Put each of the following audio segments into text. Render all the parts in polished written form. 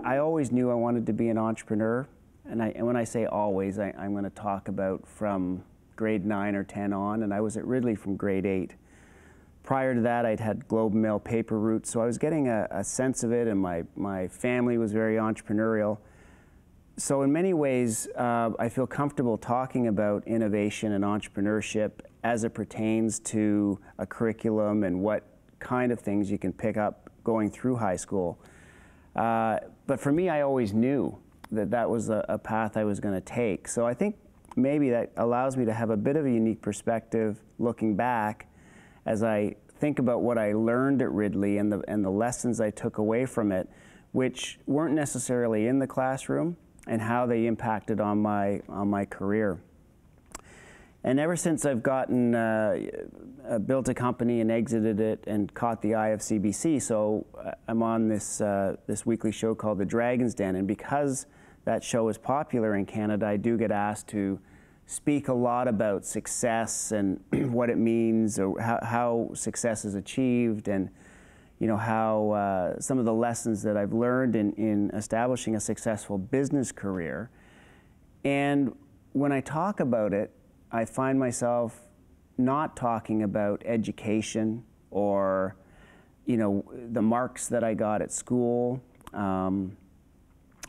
I always knew I wanted to be an entrepreneur, and when I say always, I'm going to talk about from grade 9 or 10 on, and I was at Ridley from grade 8. Prior to that, I'd had Globe and Mail paper routes, so I was getting a sense of it, and my family was very entrepreneurial. So in many ways, I feel comfortable talking about innovation and entrepreneurship as it pertains to a curriculum and what kind of things you can pick up going through high school. But for me, I always knew that that was a path I was going to take. So I think maybe that allows me to have a bit of a unique perspective looking back as I think about what I learned at Ridley and the lessons I took away from it, which weren't necessarily in the classroom, and how they impacted on my career. And ever since I've gotten built a company and exited it and caught the eye of CBC, so I'm on this weekly show called The Dragon's Den, and because that show is popular in Canada, I do get asked to speak a lot about success and what it means, or how success is achieved, and how some of the lessons that I've learned in establishing a successful business career. And when I talk about it, I find myself not talking about education or the marks that I got at school,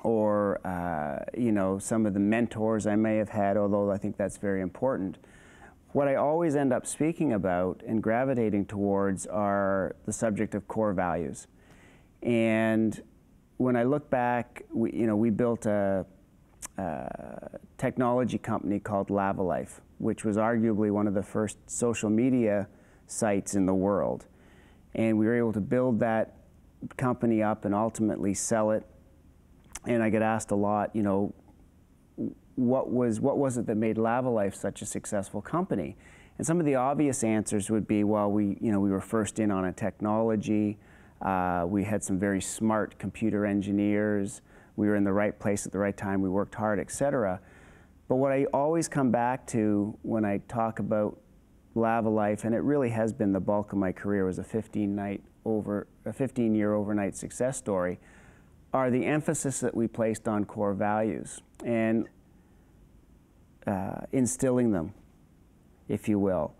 or some of the mentors I may have had, although I think that's very important. What I always end up speaking about and gravitating towards are the subject of core values. And when I look back, we built a technology company called Lavalife, which was arguably one of the first social media sites in the world. And we were able to build that company up and ultimately sell it. And I get asked a lot, what was it that made Lavalife such a successful company? And some of the obvious answers would be, well, we were first in on a technology, we had some very smart computer engineers, we were in the right place at the right time, we worked hard, etc. But what I always come back to when I talk about Lavalife, and it really has been the bulk of my career, was a 15-year overnight success story, are the emphasis that we placed on core values and instilling them, if you will.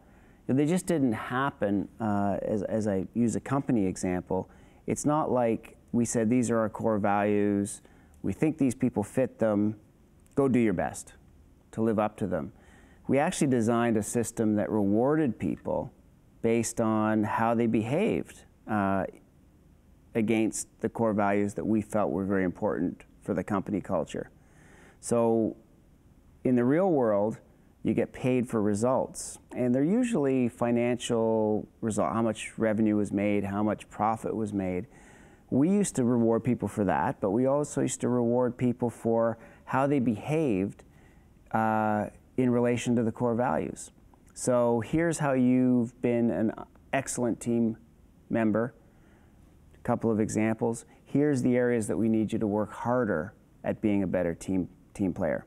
They just didn't happen, as I use a company example. It's not like we said, these are our core values, we think these people fit them, go do your best to live up to them. We actually designed a system that rewarded people based on how they behaved against the core values that we felt were very important for the company culture. So in the real world, you get paid for results, and they're usually financial results, how much revenue was made, how much profit was made. We used to reward people for that, but we also used to reward people for how they behaved in relation to the core values. So here's how you've been an excellent team member. A couple of examples. Here's the areas that we need you to work harder at being a better team player.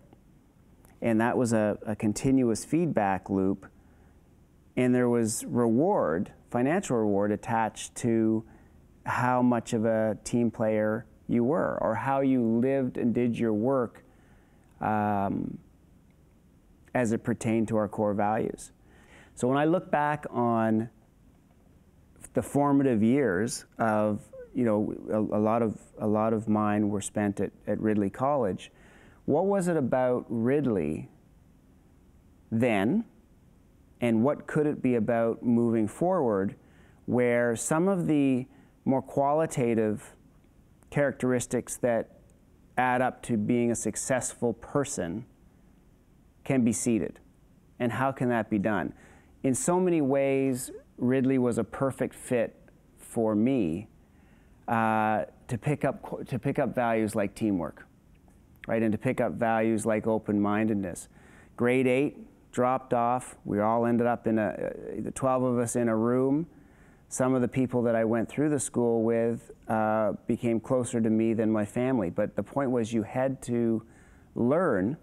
And that was a continuous feedback loop, and there was reward, financial reward, attached to how much of a team player you were, or how you lived and did your work as it pertained to our core values. So when I look back on the formative years of, a lot of mine were spent at Ridley College, what was it about Ridley then, and what could it be about moving forward, where some of the more qualitative characteristics that add up to being a successful person can be seeded? And how can that be done? In so many ways, Ridley was a perfect fit for me to pick up values like teamwork, right? And to pick up values like open-mindedness. Grade 8, dropped off. We all ended up in the 12 of us in a room. Some of the people that I went through the school with became closer to me than my family. But the point was, you had to learn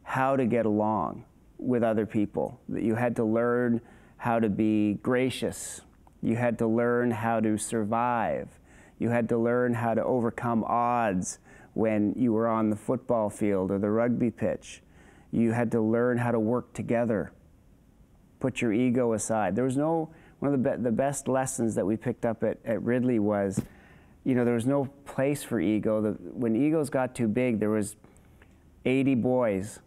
how to get along with other people. You had to learn how to be gracious. You had to learn how to survive. You had to learn how to overcome odds when you were on the football field or the rugby pitch. You had to learn how to work together, put your ego aside. There was no, one of the best lessons that we picked up at Ridley was, there was no place for ego. When egos got too big, there was 80 boys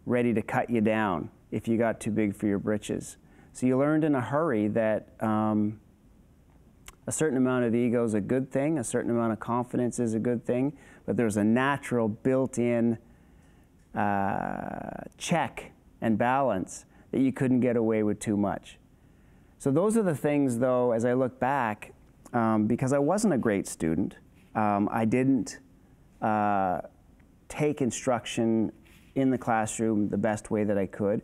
ready to cut you down if you got too big for your britches. So you learned in a hurry that a certain amount of ego is a good thing, a certain amount of confidence is a good thing, but there's a natural built-in check and balance that you couldn't get away with too much. So those are the things, though, as I look back, because I wasn't a great student, I didn't take instruction in the classroom the best way that I could.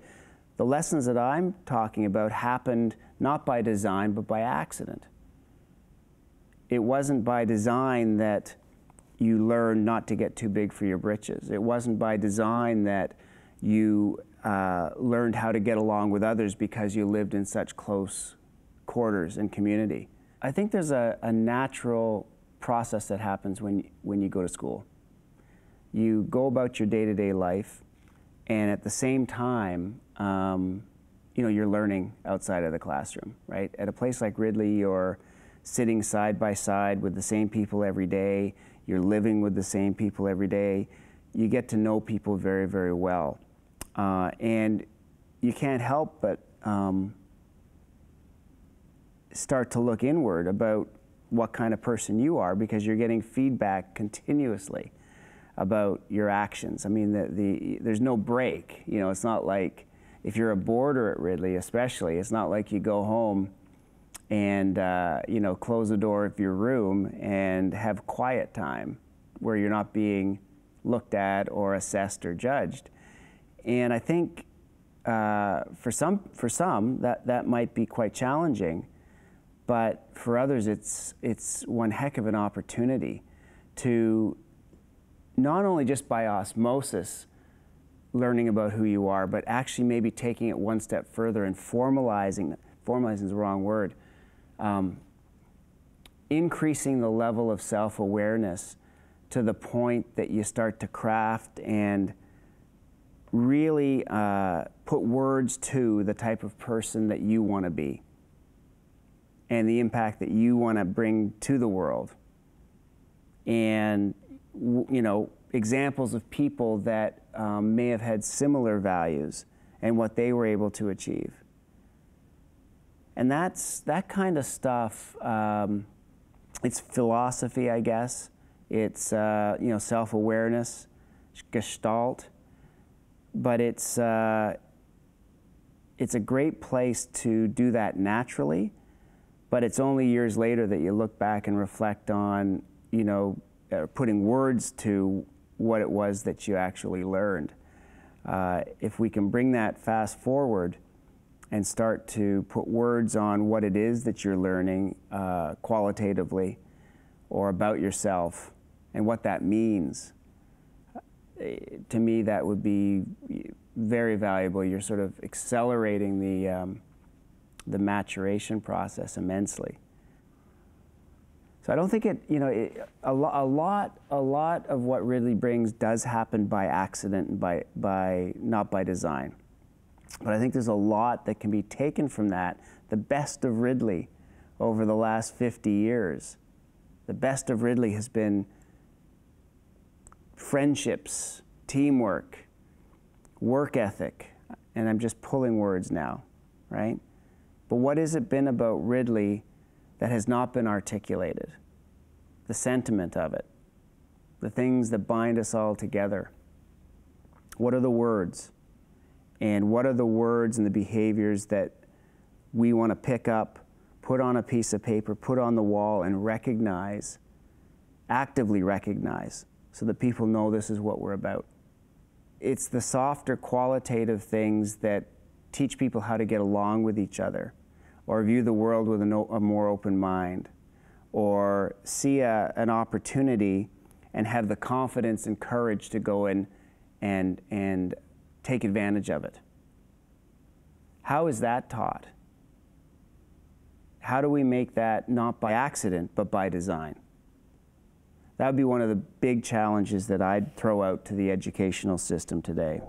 The lessons that I'm talking about happened not by design, but by accident. It wasn't by design that you learned not to get too big for your britches. It wasn't by design that you learned how to get along with others because you lived in such close quarters and community. I think there's a natural process that happens when you go to school. You go about your day-to-day life, and at the same time, you're learning outside of the classroom, right? At a place like Ridley, you're sitting side by side with the same people every day. You're living with the same people every day. You get to know people very, very well. And you can't help but start to look inward about what kind of person you are, because you're getting feedback continuously about your actions. I mean, there's no break. It's not like, if you're a boarder at Ridley especially, it's not like you go home and close the door of your room and have quiet time where you're not being looked at or assessed or judged. And I think for some that might be quite challenging, but for others it's one heck of an opportunity to not only just by osmosis learning about who you are, but actually maybe taking it one step further and formalizing is the wrong word, increasing the level of self-awareness to the point that you start to craft and really put words to the type of person that you want to be and the impact that you want to bring to the world. And examples of people that may have had similar values and what they were able to achieve. And that kind of stuff, it's philosophy, I guess. It's self-awareness, gestalt, but it's a great place to do that naturally. But it's only years later that you look back and reflect on, putting words to what it was that you actually learned. If we can bring that fast forward and start to put words on what it is that you're learning qualitatively or about yourself and what that means, to me that would be very valuable. You're sort of accelerating the maturation process immensely. So I don't think a lot of what Ridley brings does happen by accident and by not by design. But I think there's a lot that can be taken from that. The best of Ridley over the last 50 years, the best of Ridley has been friendships, teamwork, work ethic, and I'm just pulling words now, right? But what has it been about Ridley that has not been articulated? The sentiment of it, the things that bind us all together. What are the words? And what are the words and the behaviors that we want to pick up, put on a piece of paper, put on the wall, and recognize, actively recognize, so that people know this is what we're about? It's the softer qualitative things that teach people how to get along with each other, or view the world with a more open mind, or see an opportunity and have the confidence and courage to go in and take advantage of it. How is that taught? How do we make that not by accident, but by design? That would be one of the big challenges that I'd throw out to the educational system today.